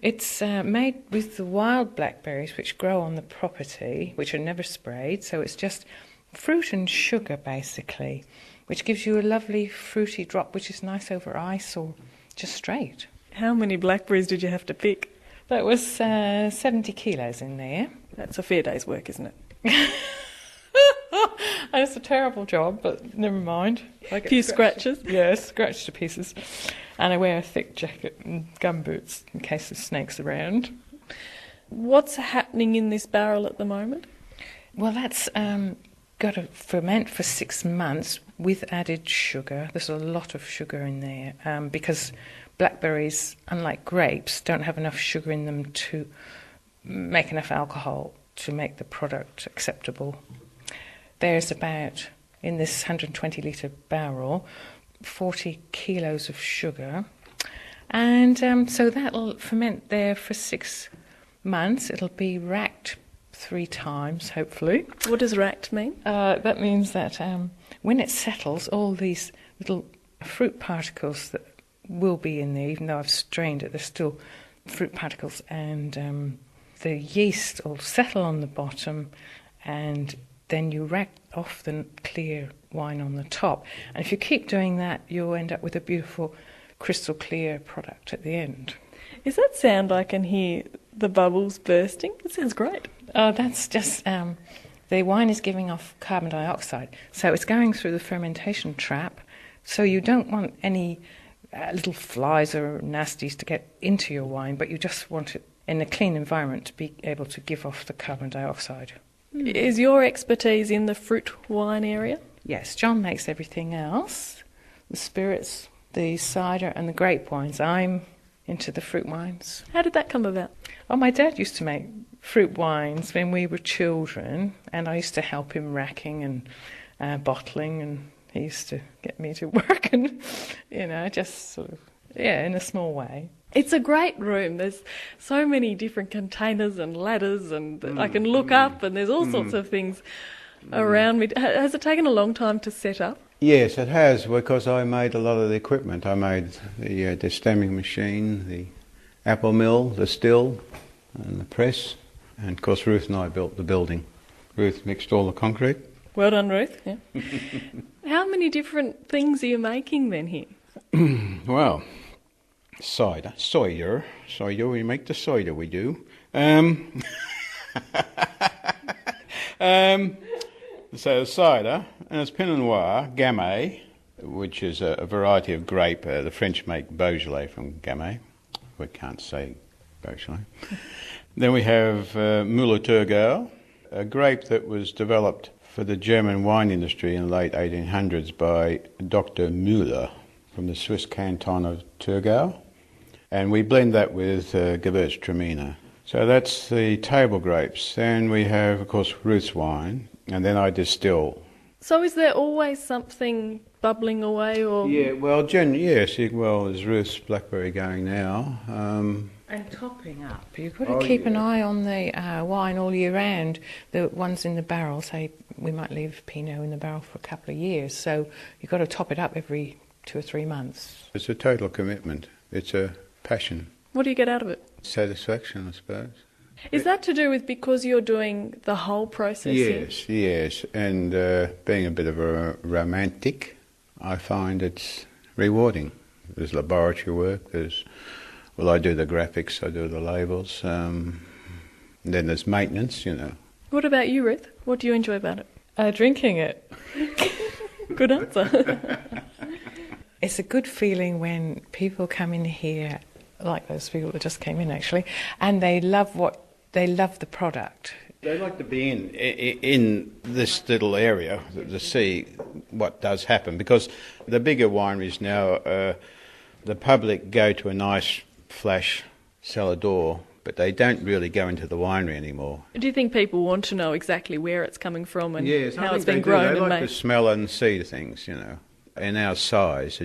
It's made with the wild blackberries which grow on the property, which are never sprayed, so it's just fruit and sugar basically, which gives you a lovely fruity drop which is nice over ice or just straight. How many blackberries did you have to pick? That was 70 kilos in there. That's a fair day's work, isn't it? It's a terrible job, but never mind. A few scratches? Yes, scratched to pieces. And I wear a thick jacket and gumboots in case there's snakes around. What's happening in this barrel at the moment? Well, that's got to ferment for 6 months with added sugar. There's a lot of sugar in there because blackberries, unlike grapes, don't have enough sugar in them to make enough alcohol to make the product acceptable. There's about, in this 120-litre barrel, 40 kilos of sugar. And so that'll ferment there for 6 months. It'll be racked 3 times, hopefully. What does racked mean? That means that when it settles, all these little fruit particles that will be in there, even though I've strained it, there's still fruit particles, and the yeast will settle on the bottom, and then you rack off the clear wine on the top. And if you keep doing that, you'll end up with a beautiful crystal clear product at the end. Is that sound I can hear the bubbles bursting? It sounds great. Oh, that's just the wine is giving off carbon dioxide, so it's going through the fermentation trap, so you don't want any little flies or nasties to get into your wine, but you just want it in a clean environment to be able to give off the carbon dioxide. Is your expertise in the fruit wine area? Yes, John makes everything else, the spirits, the cider and the grape wines. I'm into the fruit wines. How did that come about? Oh, my dad used to make fruit wines when we were children, and I used to help him racking and bottling, and he used to get me to work and, just sort of, in a small way. It's a great room. There's so many different containers and ladders, and I can look up, and there's all sorts of things around me. Has it taken a long time to set up? Yes, it has, because I made a lot of the equipment. I made the stemming machine, the apple mill, the still, and the press. And, of course, Ruth and I built the building. Ruth mixed all the concrete. Well done, Ruth. Yeah. How many different things are you making then here? Well, cider, we make the cider, we do. So cider, and it's Pinot Noir, Gamay, which is a variety of grape. The French make Beaujolais from Gamay. We can't say Beaujolais. Then we have Müller-Thurgau, a grape that was developed for the German wine industry in the late 1800s by Dr. Müller from the Swiss canton of Thurgau. And we blend that with Gewürztraminer. So that's the table grapes. Then we have, of course, Ruth's wine, and then I distill. So is there always something bubbling away? Or Yeah, well, yes. Well, there's Ruth's blackberry going now. And topping up. You've got to keep an eye on the wine all year round. The ones in the barrel, say we might leave Pinot in the barrel for a couple of years, so you've got to top it up every 2 or 3 months. It's a total commitment. It's a passion. What do you get out of it? Satisfaction, I suppose. Is that to do with because you're doing the whole processing? Yes. And being a bit of a romantic, I find it's rewarding. There's laboratory work, I do the graphics, I do the labels, then there's maintenance, What about you, Ruth? What do you enjoy about it? Drinking it. Good answer. It's a good feeling when people come in here, like those people that just came in actually, and they love the product. They like to be in this little area to see what does happen, because the bigger wineries now, the public go to a nice flash cellar door, but they don't really go into the winery anymore. Do you think people want to know exactly where it's coming from and Yes, how it's been grown and made? They like to smell and see things, In our size,